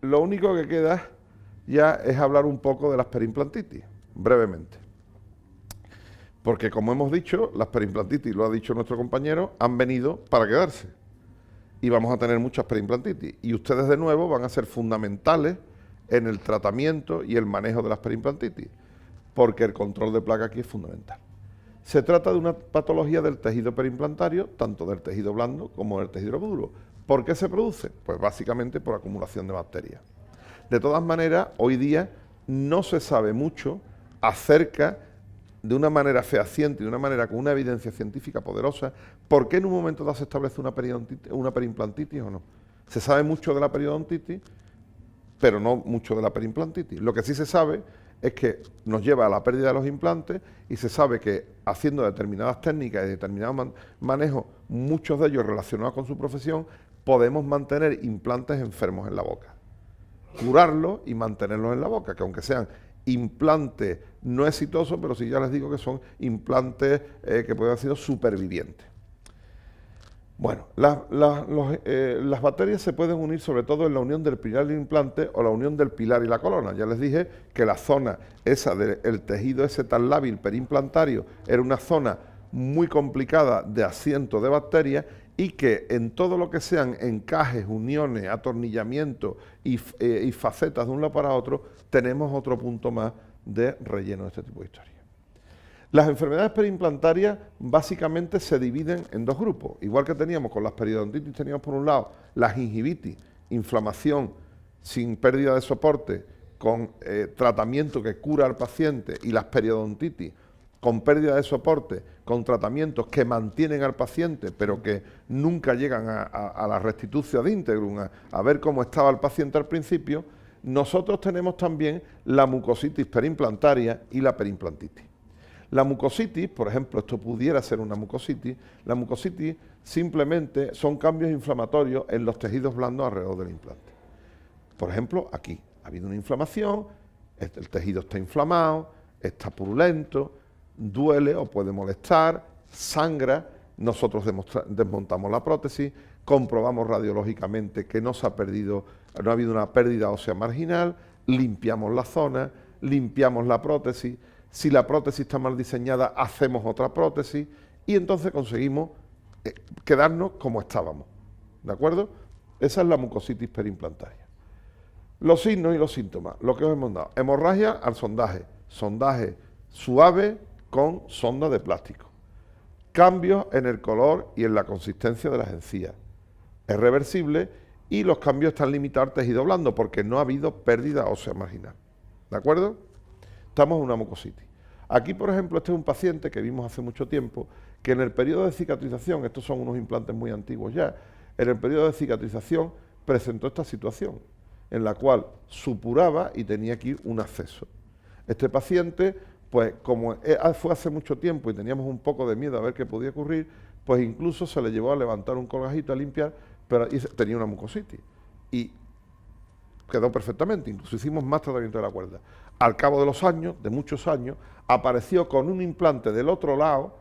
lo único que queda ya es hablar un poco de las perimplantitis, brevemente. Porque como hemos dicho, las perimplantitis, lo ha dicho nuestro compañero, han venido para quedarse. Y vamos a tener muchas perimplantitis. Y ustedes de nuevo van a ser fundamentales en el tratamiento y el manejo de las perimplantitis, porque el control de placa aquí es fundamental. Se trata de una patología del tejido perimplantario, tanto del tejido blando como del tejido duro. ¿Por qué se produce? Pues básicamente por acumulación de bacterias. De todas maneras, hoy día no se sabe mucho acerca, de una manera fehaciente, de una manera con una evidencia científica poderosa, por qué en un momento dado se establece una perimplantitis o no. Se sabe mucho de la periodontitis, pero no mucho de la perimplantitis. Lo que sí se sabe es que nos lleva a la pérdida de los implantes y se sabe que haciendo determinadas técnicas y determinados manejos, muchos de ellos relacionados con su profesión, podemos mantener implantes enfermos en la boca, curarlos y mantenerlos en la boca, que aunque sean implantes no exitosos, pero sí ya les digo que son implantes que pueden haber sido supervivientes. Bueno, las bacterias se pueden unir sobre todo en la unión del pilar y el implante o la unión del pilar y la corona. Ya les dije que la zona esa del tejido ese tan lábil perimplantario era una zona muy complicada de asiento de bacterias y que en todo lo que sean encajes, uniones, atornillamientos y facetas de un lado para otro, tenemos otro punto más de relleno de este tipo de historia. Las enfermedades periimplantarias básicamente se dividen en dos grupos. Igual que teníamos con las periodontitis, teníamos por un lado la gingivitis, inflamación sin pérdida de soporte, con tratamiento que cura al paciente, y las periodontitis con pérdida de soporte, con tratamientos que mantienen al paciente, pero que nunca llegan a la restitución ad integrum, a ver cómo estaba el paciente al principio. Nosotros tenemos también la mucositis perimplantaria y la perimplantitis. La mucositis, por ejemplo, esto pudiera ser una mucositis, la mucositis simplemente son cambios inflamatorios en los tejidos blandos alrededor del implante. Por ejemplo, aquí ha habido una inflamación, el tejido está inflamado, está purulento, duele o puede molestar, sangra, nosotros desmontamos la prótesis, comprobamos radiológicamente que no ha habido una pérdida ósea marginal, limpiamos la zona, limpiamos la prótesis. Si la prótesis está mal diseñada, hacemos otra prótesis y entonces conseguimos quedarnos como estábamos. ¿De acuerdo? Esa es la mucositis perimplantaria. Los signos y los síntomas, lo que os hemos dado. Hemorragia al sondaje. Sondaje suave con sonda de plástico. Cambios en el color y en la consistencia de las encías. Es reversible y los cambios están limitados al tejido blando porque no ha habido pérdida ósea marginal. ¿De acuerdo? Estamos en una mucositis. Aquí, por ejemplo, este es un paciente que vimos hace mucho tiempo, que en el periodo de cicatrización, estos son unos implantes muy antiguos ya, en el periodo de cicatrización presentó esta situación, en la cual supuraba y tenía aquí un acceso. Este paciente, pues como fue hace mucho tiempo y teníamos un poco de miedo a ver qué podía ocurrir, pues incluso se le llevó a levantar un colgajito a limpiar, pero tenía una mucositis. Y quedó perfectamente, incluso hicimos más tratamiento de la cuerda. Al cabo de los años, de muchos años, apareció con un implante del otro lado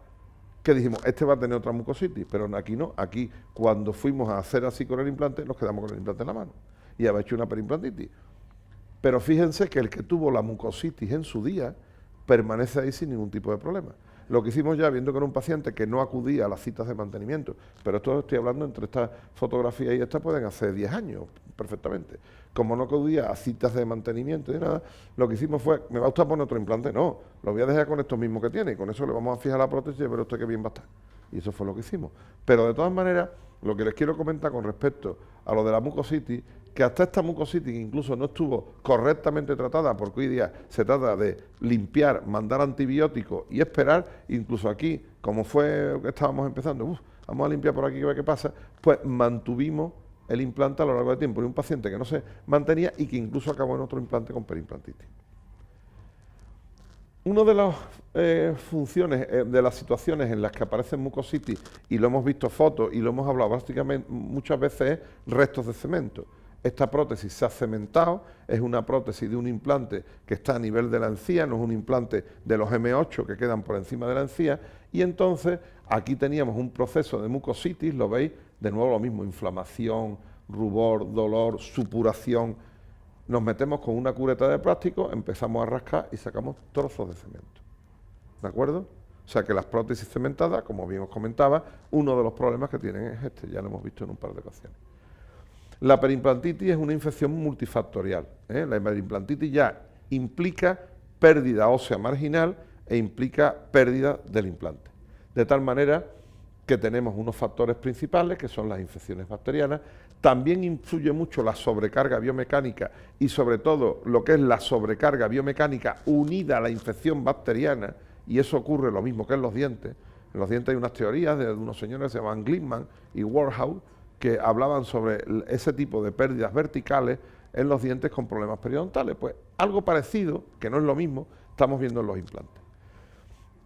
que dijimos, este va a tener otra mucositis, pero aquí no, aquí cuando fuimos a hacer así con el implante, nos quedamos con el implante en la mano y había hecho una perimplantitis. Pero fíjense que el que tuvo la mucositis en su día permanece ahí sin ningún tipo de problema. Lo que hicimos ya, viendo que era un paciente que no acudía a las citas de mantenimiento, pero esto estoy hablando entre esta fotografía y esta pueden hacer 10 años perfectamente. Como no acudía a citas de mantenimiento ni nada, lo que hicimos fue, ¿me va usted a poner otro implante? No, lo voy a dejar con estos mismos que tiene, y con eso le vamos a fijar la prótesis y ver usted qué bien va a estar. Y eso fue lo que hicimos. Pero de todas maneras, lo que les quiero comentar con respecto a lo de la mucositis, que hasta esta mucositis incluso no estuvo correctamente tratada, porque hoy día se trata de limpiar, mandar antibióticos y esperar, incluso aquí, como fue que estábamos empezando, vamos a limpiar por aquí, a ver qué pasa, pues mantuvimos el implante a lo largo del tiempo. Y un paciente que no se mantenía y que incluso acabó en otro implante con perimplantitis. Una de las funciones, de las situaciones en las que aparecen mucositis, y lo hemos visto fotos y lo hemos hablado básicamente muchas veces, es restos de cemento. Esta prótesis se ha cementado, es una prótesis de un implante que está a nivel de la encía, no es un implante de los M8 que quedan por encima de la encía, y entonces aquí teníamos un proceso de mucositis, lo veis, de nuevo lo mismo, inflamación, rubor, dolor, supuración, nos metemos con una cureta de plástico, empezamos a rascar y sacamos trozos de cemento. ¿De acuerdo? O sea que las prótesis cementadas, como bien os comentaba, uno de los problemas que tienen es este, ya lo hemos visto en un par de ocasiones. La perimplantitis es una infección multifactorial. La perimplantitis ya implica pérdida ósea marginal e implica pérdida del implante. De tal manera que tenemos unos factores principales, que son las infecciones bacterianas. También influye mucho la sobrecarga biomecánica y sobre todo lo que es la sobrecarga biomecánica unida a la infección bacteriana, y eso ocurre lo mismo que en los dientes. En los dientes hay unas teorías de unos señores que se llaman Glickman y Warhouse, que hablaban sobre ese tipo de pérdidas verticales en los dientes con problemas periodontales. Pues algo parecido, que no es lo mismo, estamos viendo en los implantes.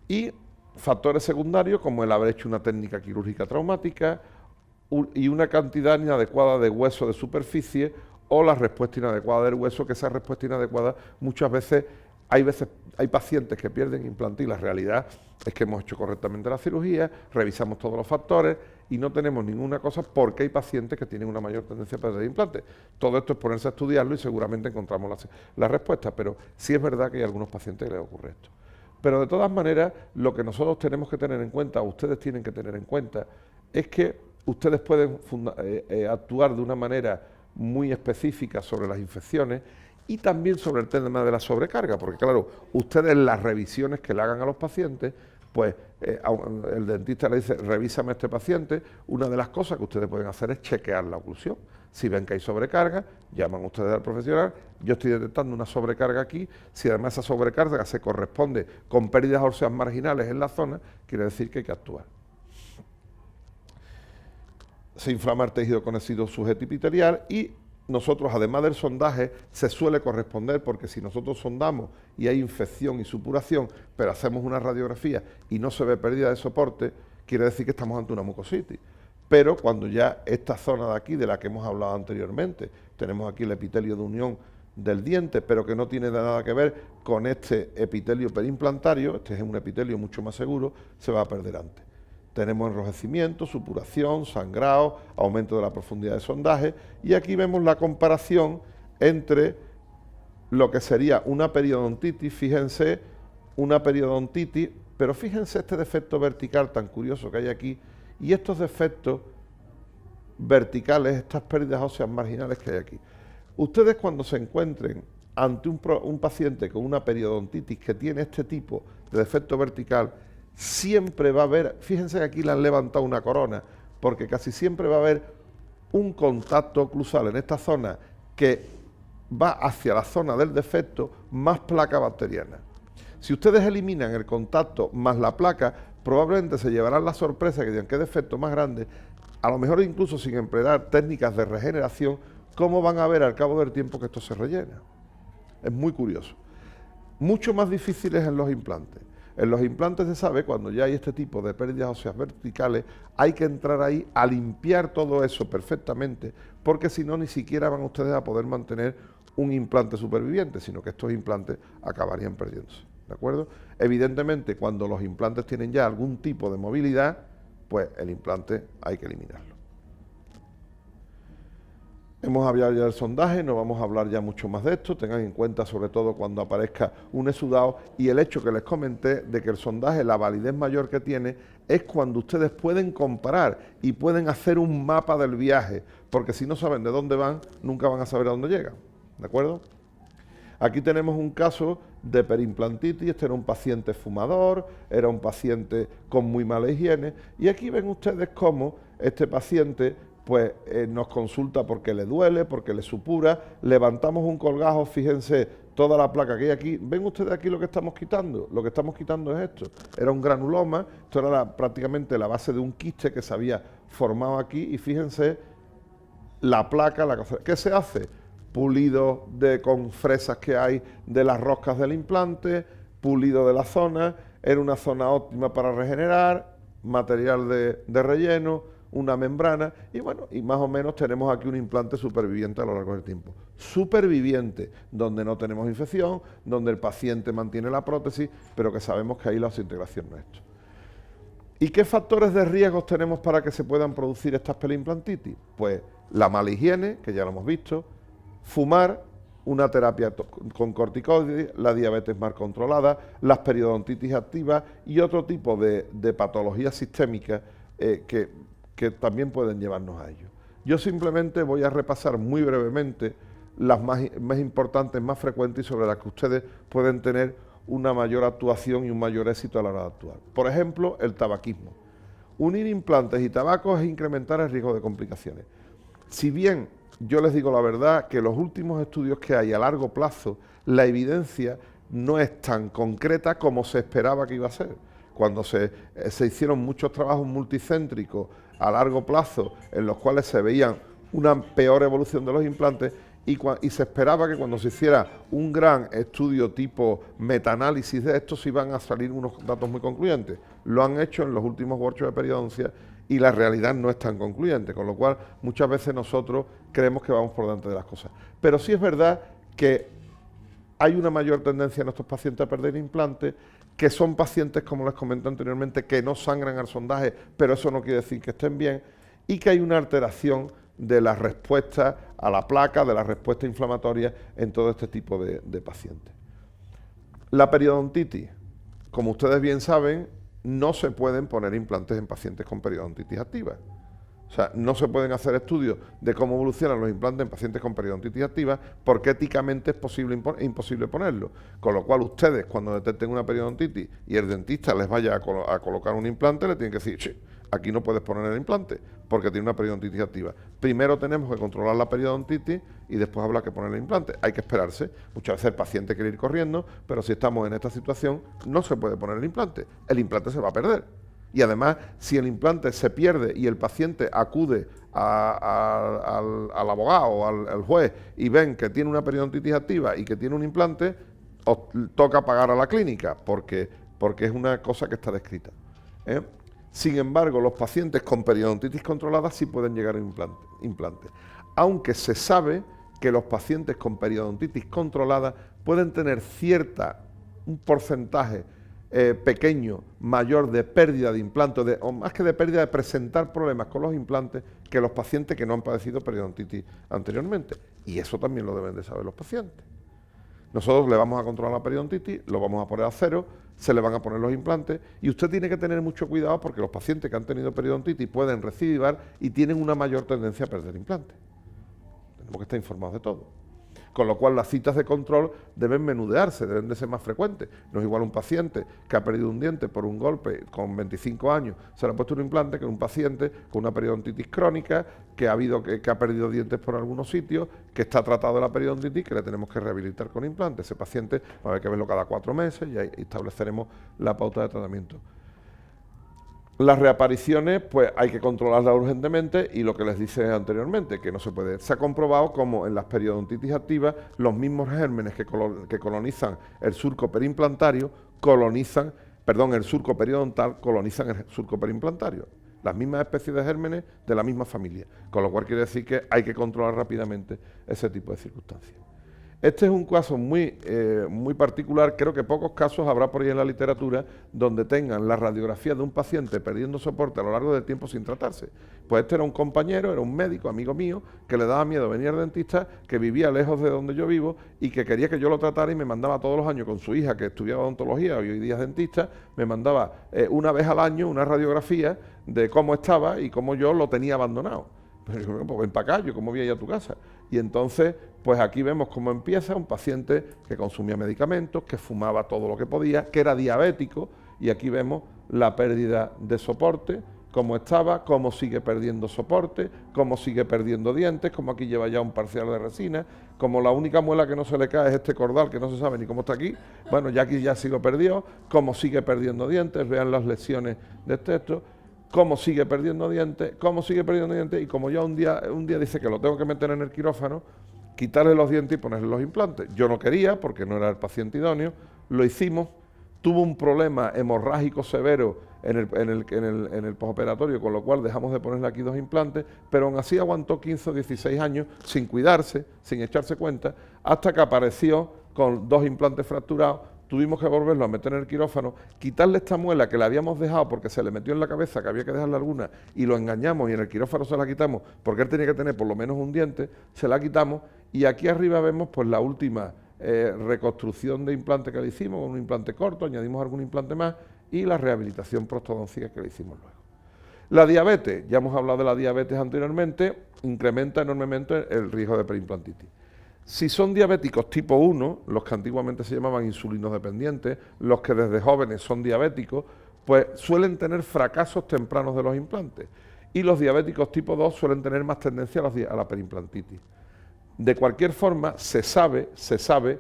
Y factores secundarios como el haber hecho una técnica quirúrgica traumática y una cantidad inadecuada de hueso de superficie o la respuesta inadecuada del hueso, que esa respuesta inadecuada muchas veces hay pacientes que pierden implante y la realidad es que hemos hecho correctamente la cirugía, revisamos todos los factores y no tenemos ninguna cosa porque hay pacientes que tienen una mayor tendencia a perder implante. Todo esto es ponerse a estudiarlo y seguramente encontramos la respuesta, pero sí es verdad que hay algunos pacientes que les ocurre esto. Pero de todas maneras, lo que nosotros tenemos que tener en cuenta, o ustedes tienen que tener en cuenta, es que ustedes pueden actuar de una manera muy específica sobre las infecciones y también sobre el tema de la sobrecarga, porque claro, ustedes en las revisiones que le hagan a los pacientes, pues el dentista le dice, revísame a este paciente, una de las cosas que ustedes pueden hacer es chequear la oclusión. Si ven que hay sobrecarga, llaman ustedes al profesional, yo estoy detectando una sobrecarga aquí, si además esa sobrecarga se corresponde con pérdidas óseas marginales en la zona, quiere decir que hay que actuar. Se inflama el tejido conocido sujetipitelial y nosotros, además del sondaje, se suele corresponder, porque si nosotros sondamos y hay infección y supuración, pero hacemos una radiografía y no se ve pérdida de soporte, quiere decir que estamos ante una mucositis. Pero cuando ya esta zona de aquí, de la que hemos hablado anteriormente, tenemos aquí el epitelio de unión del diente, pero que no tiene nada que ver con este epitelio perimplantario, este es un epitelio mucho más seguro, se va a perder antes. Tenemos enrojecimiento, supuración, sangrado, aumento de la profundidad de sondaje, y aquí vemos la comparación entre lo que sería una periodontitis, fíjense, una periodontitis, pero fíjense este defecto vertical tan curioso que hay aquí, y estos defectos verticales, estas pérdidas óseas marginales que hay aquí. Ustedes cuando se encuentren ante un paciente con una periodontitis que tiene este tipo de defecto vertical, siempre va a haber, fíjense que aquí le han levantado una corona, porque casi siempre va a haber un contacto oclusal en esta zona que va hacia la zona del defecto más placa bacteriana. Si ustedes eliminan el contacto más la placa, probablemente se llevarán la sorpresa que digan qué defecto más grande, a lo mejor incluso sin emplear técnicas de regeneración, cómo van a ver al cabo del tiempo que esto se rellena. Es muy curioso. Mucho más difícil es en los implantes. En los implantes se sabe, cuando ya hay este tipo de pérdidas óseas verticales, hay que entrar ahí a limpiar todo eso perfectamente, porque si no, ni siquiera van ustedes a poder mantener un implante superviviente, sino que estos implantes acabarían perdiéndose, ¿de acuerdo? Evidentemente, cuando los implantes tienen ya algún tipo de movilidad, pues el implante hay que eliminarlo. Hemos hablado ya del sondaje, no vamos a hablar ya mucho más de esto, tengan en cuenta sobre todo cuando aparezca un exudado y el hecho que les comenté de que el sondaje, la validez mayor que tiene es cuando ustedes pueden comparar y pueden hacer un mapa del viaje, porque si no saben de dónde van, nunca van a saber a dónde llegan, ¿de acuerdo? Aquí tenemos un caso de perimplantitis, este era un paciente fumador, era un paciente con muy mala higiene, y aquí ven ustedes cómo este paciente pues nos consulta porque le duele, porque le supura, levantamos un colgajo, fíjense toda la placa que hay aquí, ven ustedes aquí lo que estamos quitando es esto, era un granuloma, esto era prácticamente la base de un quiste que se había formado aquí, y fíjense la placa, ¿qué se hace? Pulido con fresas que hay de las roscas del implante, pulido de la zona, era una zona óptima para regenerar, material de relleno, una membrana, y bueno, y más o menos tenemos aquí un implante superviviente a lo largo del tiempo. Superviviente, donde no tenemos infección, donde el paciente mantiene la prótesis, pero que sabemos que ahí la desintegración no es esto. ¿Y qué factores de riesgo tenemos para que se puedan producir estas perimplantitis? Pues la mala higiene, que ya lo hemos visto, fumar, una terapia con corticoides, la diabetes mal controlada, las periodontitis activas y otro tipo de patologías sistémicas que también pueden llevarnos a ello. Yo simplemente voy a repasar muy brevemente las más importantes, más frecuentes y sobre las que ustedes pueden tener una mayor actuación y un mayor éxito a la hora de actuar. Por ejemplo, el tabaquismo. Unir implantes y tabacos es incrementar el riesgo de complicaciones. Si bien yo les digo la verdad que los últimos estudios que hay a largo plazo, la evidencia no es tan concreta como se esperaba que iba a ser. Cuando se hicieron muchos trabajos multicéntricos a largo plazo en los cuales se veían una peor evolución de los implantes y se esperaba que cuando se hiciera un gran estudio tipo metaanálisis de esto se iban a salir unos datos muy concluyentes. Lo han hecho en los últimos workshops de periodoncia y la realidad no es tan concluyente, con lo cual muchas veces nosotros creemos que vamos por delante de las cosas. Pero sí es verdad que hay una mayor tendencia en estos pacientes a perder implantes, que son pacientes, como les comenté anteriormente, que no sangran al sondaje, pero eso no quiere decir que estén bien, y que hay una alteración de la respuesta a la placa, de la respuesta inflamatoria en todo este tipo de pacientes. La periodontitis, como ustedes bien saben, no se pueden poner implantes en pacientes con periodontitis activa. O sea, no se pueden hacer estudios de cómo evolucionan los implantes en pacientes con periodontitis activa porque éticamente es imposible ponerlo. Con lo cual ustedes, cuando detecten una periodontitis y el dentista les vaya a colocar un implante, le tienen que decir, che, aquí no puedes poner el implante porque tiene una periodontitis activa. Primero tenemos que controlar la periodontitis y después habrá que poner el implante. Hay que esperarse. Muchas veces el paciente quiere ir corriendo, pero si estamos en esta situación no se puede poner el implante. El implante se va a perder. Y además, si el implante se pierde y el paciente acude al abogado o al juez y ven que tiene una periodontitis activa y que tiene un implante, os toca pagar a la clínica porque es una cosa que está descrita. Sin embargo, los pacientes con periodontitis controlada sí pueden llegar a implantes, aunque se sabe que los pacientes con periodontitis controlada pueden tener un porcentaje pequeño, mayor de pérdida de implantes, o más que de pérdida, de presentar problemas con los implantes que los pacientes que no han padecido periodontitis anteriormente. Y eso también lo deben de saber los pacientes. Nosotros le vamos a controlar la periodontitis, lo vamos a poner a cero, se le van a poner los implantes y usted tiene que tener mucho cuidado porque los pacientes que han tenido periodontitis pueden recidivar y tienen una mayor tendencia a perder implantes. Tenemos que estar informados de todo. Con lo cual las citas de control deben menudearse, deben de ser más frecuentes. No es igual un paciente que ha perdido un diente por un golpe con 25 años, se le ha puesto un implante, que un paciente con una periodontitis crónica, que ha perdido dientes por algunos sitios, que está tratado de la periodontitis, que le tenemos que rehabilitar con implantes. Ese paciente va a haber que verlo cada 4 meses y ahí estableceremos la pauta de tratamiento. Las reapariciones, pues hay que controlarlas urgentemente y lo que les dice anteriormente, que no se puede. Se ha comprobado como en las periodontitis activas los mismos gérmenes que colonizan el surco perimplantario el surco periodontal colonizan el surco perimplantario. Las mismas especies de gérmenes de la misma familia, con lo cual quiere decir que hay que controlar rápidamente ese tipo de circunstancias. Este es un caso muy particular, creo que pocos casos habrá por ahí en la literatura donde tengan la radiografía de un paciente perdiendo soporte a lo largo del tiempo sin tratarse. Pues este era un compañero, era un médico, amigo mío, que le daba miedo venir al dentista, que vivía lejos de donde yo vivo y que quería que yo lo tratara y me mandaba todos los años con su hija que estudiaba odontología y hoy día es dentista, me mandaba una vez al año una radiografía de cómo estaba y cómo yo lo tenía abandonado. Pero yo, pues ven para acá, yo cómo voy a ir a tu casa. Y entonces, pues aquí vemos cómo empieza un paciente que consumía medicamentos, que fumaba todo lo que podía, que era diabético, y aquí vemos la pérdida de soporte, cómo estaba, cómo sigue perdiendo soporte, cómo sigue perdiendo dientes, como aquí lleva ya un parcial de resina, como la única muela que no se le cae es este cordal, que no se sabe ni cómo está aquí, bueno, ya aquí ya sí lo perdió, cómo sigue perdiendo dientes, vean las lesiones de esto, cómo sigue perdiendo dientes, y como ya un día dice que lo tengo que meter en el quirófano, quitarle los dientes y ponerle los implantes. Yo no quería, porque no era el paciente idóneo, lo hicimos, tuvo un problema hemorrágico severo en el postoperatorio, con lo cual dejamos de ponerle aquí 2 implantes, pero aún así aguantó 15 o 16 años sin cuidarse, sin echarse cuenta, hasta que apareció con 2 implantes fracturados, tuvimos que volverlo a meter en el quirófano, quitarle esta muela que le habíamos dejado porque se le metió en la cabeza que había que dejarle alguna y lo engañamos y en el quirófano se la quitamos porque él tenía que tener por lo menos un diente, se la quitamos y aquí arriba vemos pues la última reconstrucción de implante que le hicimos, con un implante corto, añadimos algún implante más y la rehabilitación prostodóntica que le hicimos luego. La diabetes, ya hemos hablado de la diabetes anteriormente, incrementa enormemente el riesgo de perimplantitis. Si son diabéticos tipo 1, los que antiguamente se llamaban insulinodependientes, los que desde jóvenes son diabéticos, pues suelen tener fracasos tempranos de los implantes. Y los diabéticos tipo 2 suelen tener más tendencia a la perimplantitis. De cualquier forma, se sabe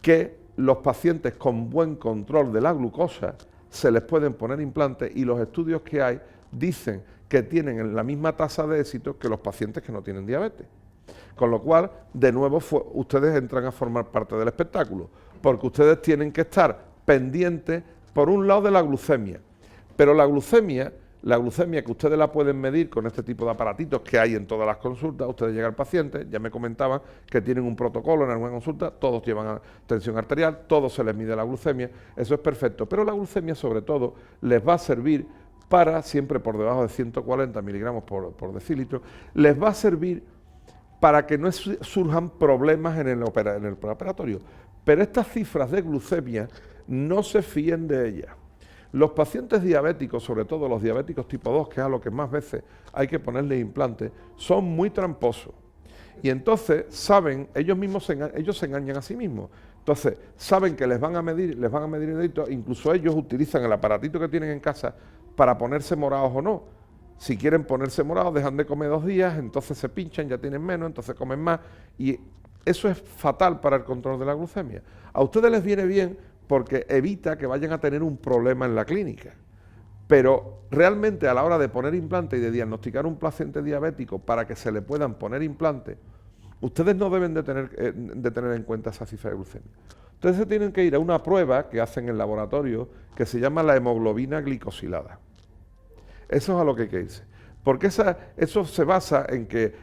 que los pacientes con buen control de la glucosa se les pueden poner implantes y los estudios que hay dicen que tienen la misma tasa de éxito que los pacientes que no tienen diabetes. Con lo cual, de nuevo, ustedes entran a formar parte del espectáculo, porque ustedes tienen que estar pendientes, por un lado, de la glucemia. Pero la glucemia que ustedes la pueden medir con este tipo de aparatitos que hay en todas las consultas, ustedes llegan al paciente, ya me comentaban que tienen un protocolo en alguna consulta, todos llevan tensión arterial, todos se les mide la glucemia, eso es perfecto. Pero la glucemia, sobre todo, les va a servir para, siempre por debajo de 140 miligramos por decilitro, les va a servir para que no surjan problemas en el operatorio. Pero estas cifras de glucemia no se fíen de ellas. Los pacientes diabéticos, sobre todo los diabéticos tipo 2, que es a lo que más veces hay que ponerle implantes, son muy tramposos. Y entonces saben, ellos se engañan a sí mismos. Entonces saben que les van a medir el dedito, incluso ellos utilizan el aparatito que tienen en casa para ponerse morados o no. Si quieren ponerse morados, dejan de comer 2 días, entonces se pinchan, ya tienen menos, entonces comen más. Y eso es fatal para el control de la glucemia. A ustedes les viene bien porque evita que vayan a tener un problema en la clínica. Pero realmente a la hora de poner implantes y de diagnosticar un paciente diabético para que se le puedan poner implantes, ustedes no deben de tener en cuenta esa cifra de glucemia. Ustedes se tienen que ir a una prueba que hacen en el laboratorio que se llama la hemoglobina glicosilada. Eso es a lo que hay que irse. Porque eso se basa en que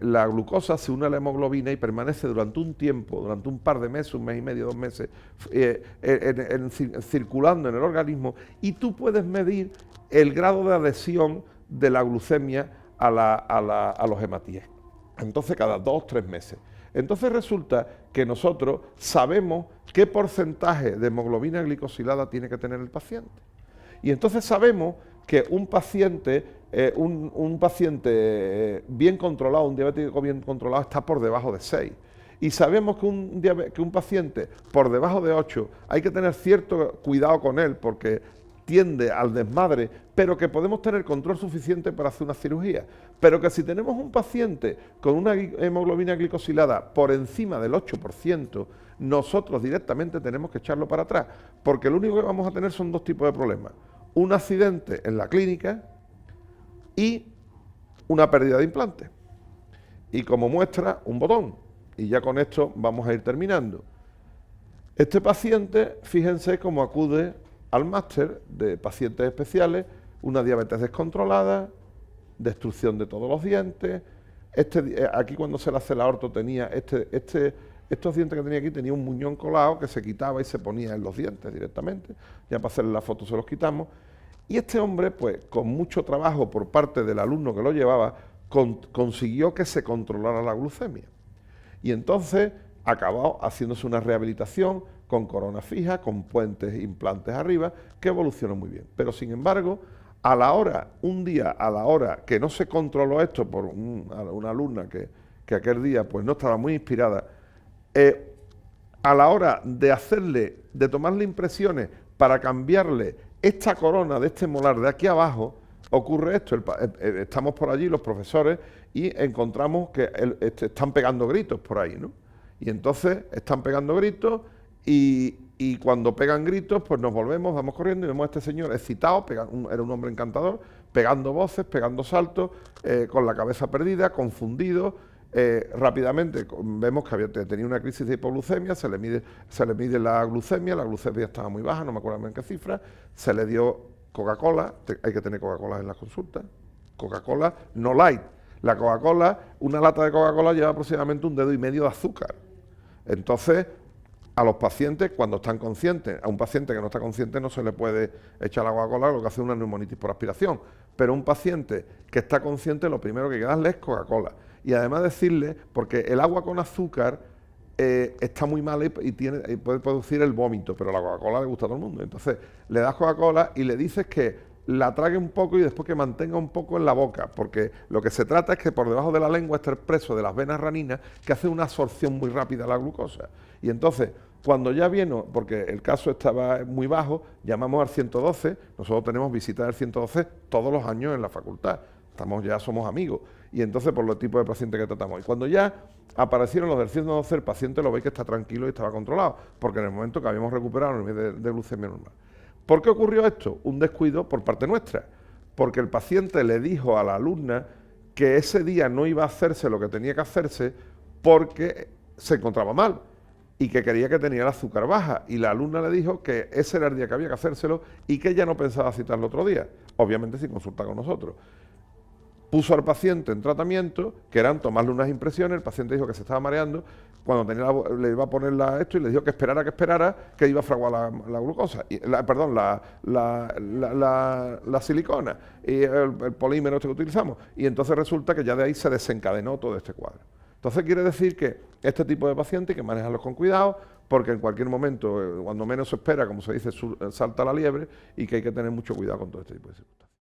la glucosa se une a la hemoglobina y permanece durante un tiempo, durante un par de meses, 1 mes y medio, 2 meses, circulando en el organismo, y tú puedes medir el grado de adhesión de la glucemia a los hematíes. Entonces, cada 2 o 3 meses. Entonces resulta que nosotros sabemos qué porcentaje de hemoglobina glicosilada tiene que tener el paciente. Y entonces sabemos que un paciente bien controlado, un diabético bien controlado, está por debajo de 6. Y sabemos que un paciente por debajo de 8 hay que tener cierto cuidado con él porque tiende al desmadre, pero que podemos tener control suficiente para hacer una cirugía. Pero que si tenemos un paciente con una hemoglobina glicosilada por encima del 8%, nosotros directamente tenemos que echarlo para atrás, porque lo único que vamos a tener son 2 tipos de problemas. Un accidente en la clínica y una pérdida de implante. Y como muestra, un botón. Y ya con esto vamos a ir terminando. Este paciente, fíjense cómo acude al máster de pacientes especiales, una diabetes descontrolada, destrucción de todos los dientes. Aquí cuando se le hace la orto tenía estos dientes que tenía aquí, tenía un muñón colado que se quitaba y se ponía en los dientes directamente. Ya para hacerle la foto se los quitamos. Y este hombre, pues, con mucho trabajo por parte del alumno que lo llevaba, consiguió que se controlara la glucemia. Y entonces acabó haciéndose una rehabilitación con corona fija, con puentes, implantes arriba, que evolucionó muy bien. Pero sin embargo, un día a la hora que no se controló esto por una alumna que aquel día pues no estaba muy inspirada, a la hora de tomarle impresiones para cambiarle esta corona de este molar de aquí abajo, ocurre esto. Estamos por allí los profesores y encontramos que están pegando gritos por ahí, ¿no? Y entonces están pegando gritos y cuando pegan gritos, pues nos volvemos, vamos corriendo y vemos a este señor excitado, era un hombre encantador, pegando voces, pegando saltos, con la cabeza perdida, confundido. Rápidamente vemos que tenía una crisis de hipoglucemia, se le mide la glucemia estaba muy baja, no me acuerdo en qué cifra, se le dio Coca-Cola, hay que tener Coca-Cola en las consultas, Coca-Cola no light. La Coca-Cola, una lata de Coca-Cola lleva aproximadamente 1,5 dedos de azúcar. Entonces, a los pacientes cuando están conscientes. A un paciente que no está consciente no se le puede echar agua a Coca-Cola, lo que hace una neumonitis por aspiración. Pero un paciente que está consciente, lo primero que hay que darle es Coca-Cola. Y además decirle, porque el agua con azúcar está muy mal y puede producir el vómito, pero la Coca-Cola le gusta a todo el mundo. Entonces le das Coca-Cola y le dices que la trague un poco y después que mantenga un poco en la boca, porque lo que se trata es que por debajo de la lengua está el preso de las venas raninas que hace una absorción muy rápida de la glucosa. Y entonces, cuando ya viene, porque el caso estaba muy bajo, llamamos al 112, nosotros tenemos visitas del 112 todos los años en la facultad, ya somos amigos, y entonces por los tipos de pacientes que tratamos. Y cuando ya aparecieron los del 112, el paciente lo ve que está tranquilo y estaba controlado, porque en el momento que habíamos recuperado el nivel de glucemia normal. ¿Por qué ocurrió esto? Un descuido por parte nuestra, porque el paciente le dijo a la alumna que ese día no iba a hacerse lo que tenía que hacerse porque se encontraba mal y que quería que tenía el azúcar baja, y la alumna le dijo que ese era el día que había que hacérselo y que ella no pensaba citarlo otro día, obviamente sin consultar con nosotros. Puso al paciente en tratamiento, que eran tomarle unas impresiones, el paciente dijo que se estaba mareando, cuando le iba a poner esto y le dijo que esperara, que iba a fraguar la glucosa, la silicona y el polímero este que utilizamos. Y entonces resulta que ya de ahí se desencadenó todo este cuadro. Entonces quiere decir que este tipo de pacientes hay que manejarlos con cuidado, porque en cualquier momento, cuando menos se espera, como se dice, salta la liebre, y que hay que tener mucho cuidado con todo este tipo de circunstancias.